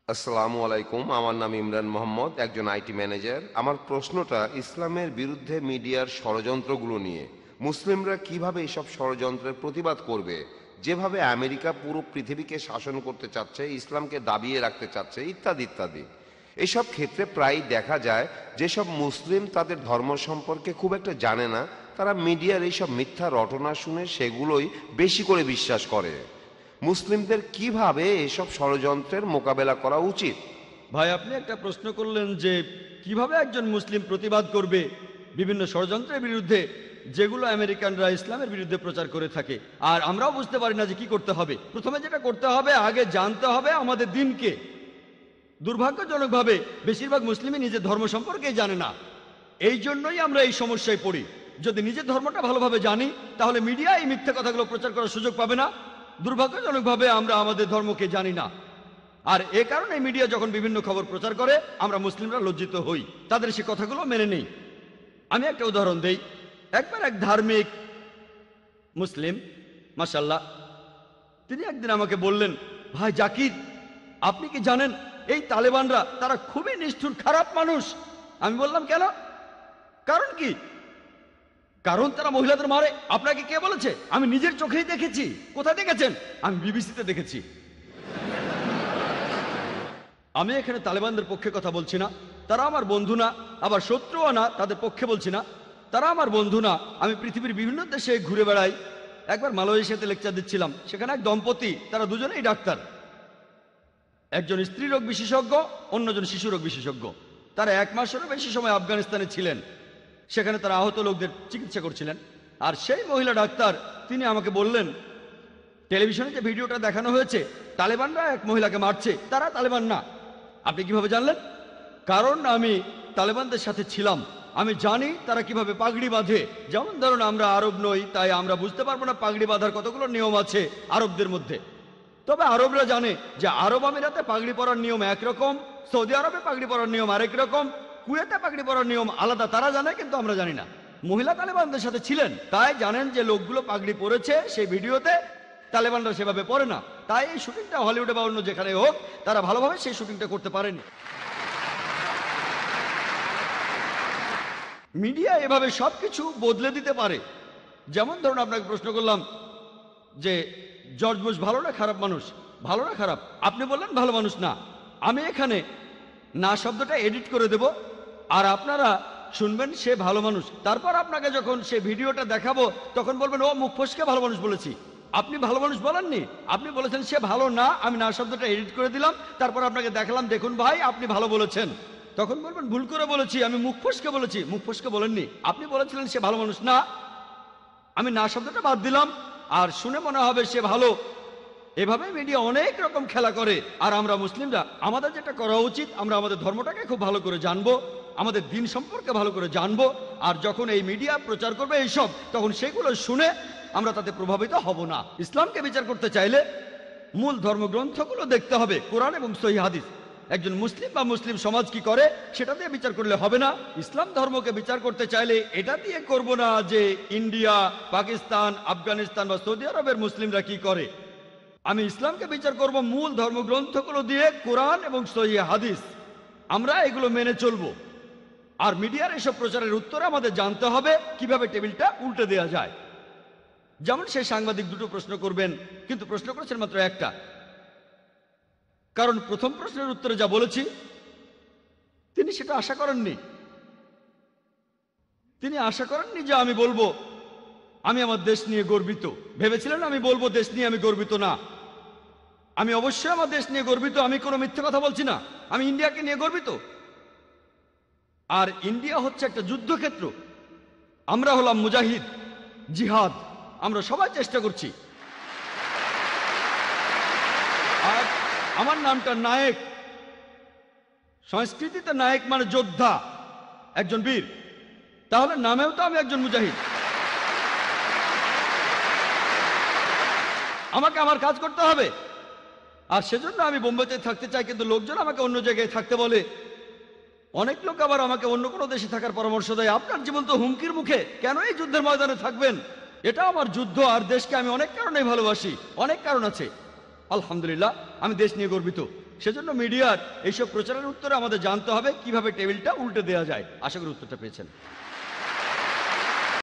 আসসালামু আলাইকুম। আমার নাম ইমরান মোহাম্মদ, একজন আইটি ম্যানেজার। আমার প্রশ্নটা ইসলামের বিরুদ্ধে মিডিয়ার ষড়যন্ত্রগুলো নিয়ে। মুসলিমরা কিভাবে এসব ষড়যন্ত্রের প্রতিবাদ করবে? যেভাবে আমেরিকা পুরো পৃথিবীকে শাসন করতে চাচ্ছে, ইসলামকে দাবিয়ে রাখতে চাচ্ছে, ইত্যাদি ইত্যাদি। এসব ক্ষেত্রে প্রায়ই দেখা যায় যেসব মুসলিম তাদের ধর্ম সম্পর্কে খুব একটা জানে না, তারা মিডিয়ার এইসব মিথ্যা রটনা শুনে সেগুলোই বেশি করে বিশ্বাস করে। মুসলিমদের কিভাবে এসব ষড়যন্ত্রের মোকাবেলা করা উচিত? ভাই, আপনি একটা প্রশ্ন করলেন যে কিভাবে একজন মুসলিম প্রতিবাদ করবে বিভিন্ন ষড়যন্ত্রের বিরুদ্ধে যেগুলো আমেরিকানরা ইসলামের বিরুদ্ধে প্রচার করে থাকে। আর আমরাও বুঝতে পারি না যে কি করতে হবে। প্রথমে যেটা করতে হবে, আগে জানতে হবে আমাদের দিনকে। দুর্ভাগ্যজনকভাবে বেশিরভাগ মুসলিমই নিজের ধর্ম সম্পর্কেই জানে না। এই জন্যই আমরা এই সমস্যায় পড়ি। যদি নিজের ধর্মটা ভালোভাবে জানি, তাহলে মিডিয়া এই মিথ্যা কথাগুলো প্রচার করার সুযোগ পাবে না। দুর্ভাগ্যজনকভাবে আমরা আমাদের ধর্মকে জানি না, আর এ কারণে মিডিয়া যখন বিভিন্ন খবর প্রচার করে আমরা মুসলিমরা লজ্জিত হই, তাদের সে কথাগুলো মেনে নেই। আমি একটা উদাহরণ দেই। একবার এক ধার্মিক মুসলিম, মাশাআল্লাহ, তিনি একদিন আমাকে বললেন, ভাই জাকির, আপনি কি জানেন এই তালেবানরা তারা খুবই নিষ্ঠুর, খারাপ মানুষ। আমি বললাম, কেন? কারণ কি? কারণ তারা মহিলাদের মারে। আপনাকে কে বলেছে? আমি নিজের চোখেই দেখেছি। কোথায় দেখেছেন? আমি বিবিসিতে দেখেছি। আমি এখানে তালেবানদের পক্ষে কথা বলছি না, তারা আমার বন্ধু না, আবার শত্রুও না, তাদের পক্ষে বলছি না। তারা আমার বন্ধু না। আমি পৃথিবীর বিভিন্ন দেশে ঘুরে বেড়াই। একবার মালয়েশিয়াতে লেকচার দিচ্ছিলাম, সেখানে এক দম্পতি, তারা দুজনেই ডাক্তার। একজন স্ত্রী রোগ বিশেষজ্ঞ, অন্যজন শিশু রোগ বিশেষজ্ঞ। তারা 1 মাসেরও বেশি সময় আফগানিস্তানে ছিলেন। সেখানে তারা আহত লোকদের চিকিৎসা করছিলেন। আর সেই মহিলা ডাক্তার, তিনি আমাকে বললেন, টেলিভিশনে যে ভিডিওটা দেখানো হয়েছে, তালেবানরা এক মহিলাকে মারছে, তারা তালেবান না। আপনি কিভাবে জানলেন? কারণ আমি তালেবানদের সাথে ছিলাম। আমি জানি তারা কিভাবে পাগড়ি বাঁধে। যেমন ধরুন, আমরা আরব নই, তাই আমরা বুঝতে পারবো না পাগড়ি বাঁধার কতগুলো নিয়ম আছে আরবদের মধ্যে। তবে আরবরা জানে যে আরব আমিরাতে পাগড়ি পরার নিয়ম একরকম, সৌদি আরবে পাগড়ি পরার নিয়ম আরেক রকম, কুয়েতে পাগড়ি পরার নিয়ম আলাদা। তারা জানে, কিন্তু আমরা জানি না। মহিলা তালেবানদের সাথে ছিলেন, তাই জানেন যে লোকগুলো পাগড়ি পরেছে সেই ভিডিওতে, তালেবানরা সেভাবে পড়ে না। তাই এই শুটিংটা হলিউডে বা অন্য যেখানে হোক, তারা ভালোভাবে সেই শুটিংটা করতে পারেনি। মিডিয়া এভাবে সবকিছু বদলে দিতে পারে। যেমন ধরুন, আপনাকে প্রশ্ন করলাম যে জর্জ বুশ ভালো না খারাপ মানুষ? ভালো না খারাপ? আপনি বললেন ভালো মানুষ না। আমি এখানে না শব্দটা এডিট করে দেব, আর আপনারা শুনবেন সে ভালো মানুষ। তারপর আপনাকে যখন সে ভিডিওটা দেখাবো, তখন বলবেন, ও মুখ ফসকে ভালো মানুষ বলেছি। আপনি ভালো মানুষ বলেননি, আপনি বলেছেন সে ভালো না। আমি না শব্দটা এডিট করে দিলাম, তারপর আপনাকে দেখালাম, দেখুন ভাই, আপনি ভালো বলেছেন। তখন বলবেন, ভুল করে বলেছি, আমি মুখ ফসকে বলেছি। মুখ ফসকে বলেননি, আপনি বলেছিলেন সে ভালো মানুষ না। আমি না শব্দটা বাদ দিলাম, আর শুনে মনে হবে সে ভালো। এভাবে মিডিয়া অনেক রকম খেলা করে। আর আমরা মুসলিমরা, আমাদের যেটা করা উচিত, আমরা আমাদের ধর্মটাকে খুব ভালো করে জানবো, আমাদের দিন সম্পর্কে ভালো করে জানবো। আর যখন এই মিডিয়া প্রচার করবে এইসব, তখন সেগুলো শুনে আমরা তাতে প্রভাবিত হব না। ইসলামকে বিচার করতে চাইলে মূল ধর্মগ্রন্থগুলো দেখতে হবে, কোরআন এবং সহিহ হাদিস। একজন মুসলিম বা মুসলিম সমাজ কি করে সেটা দিয়ে বিচার করলে হবে না। ইসলাম ধর্মকে বিচার করতে চাইলে এটা দিয়ে করব না যে ইন্ডিয়া, পাকিস্তান, আফগানিস্তান বা সৌদি আরবের মুসলিমরা কি করে। আমি ইসলামকে বিচার করব মূল ধর্মগ্রন্থগুলো দিয়ে, কোরআন এবং সহিহ হাদিস। আমরা এগুলো মেনে চলবো। আর মিডিয়ার এসব প্রচারের উত্তরে আমাদের জানতে হবে কিভাবে টেবিলটা উল্টে দেওয়া যায়। যেমন সেই সাংবাদিক দুটো প্রশ্ন করবেন, কিন্তু প্রশ্ন করেছেন মাত্র একটা। কারণ প্রথম প্রশ্নের উত্তরে যা বলেছি, তিনি সেটা আশা করেননি। তিনি আশা করেননি যে আমি বলবো আমি আমার দেশ নিয়ে গর্বিত। ভেবেছিলেন আমি বলবো দেশ নিয়ে আমি গর্বিত না। আমি অবশ্যই আমার দেশ নিয়ে গর্বিত, আমি কোনো মিথ্যে কথা বলছি না। আমি ইন্ডিয়াকে নিয়ে গর্বিত। আর ইন্ডিয়া হচ্ছে একটা যুদ্ধক্ষেত্র। আমরা হলাম মুজাহিদ, জিহাদ, আমরা সবাই চেষ্টা করছি। আর আমার নামটা নায়েক। সংস্কৃতিতে নায়েক মানে যোদ্ধা, একজন বীর। তাহলে নামেও তো আমি একজন মুজাহিদ। আমাকে আমার কাজ করতে হবে। আর সেজন্য আমি বোম্বেতে থাকতে চাই, কিন্তু লোকজন আমাকে অন্য জায়গায় থাকতে বলে। অনেক লোক আবার আমাকে অন্য কোনো দেশে থাকার পরামর্শ দেয়। আপনার জীবন তো হুমকির মুখে, কেন এই যুদ্ধের ময়দানে থাকবেন? এটা আমার যুদ্ধ। আর দেশকে আমি অনেক কারণেই ভালোবাসি, অনেক কারণ আছে। আলহামদুলিল্লাহ, আমি দেশ নিয়ে গর্বিত। সেজন্য মিডিয়ার এইসব প্রচারের উত্তরে আমাদের জানতে হবে কিভাবে টেবিলটা উল্টে দেওয়া যায়। আশা করি উত্তরটা পেয়েছেন।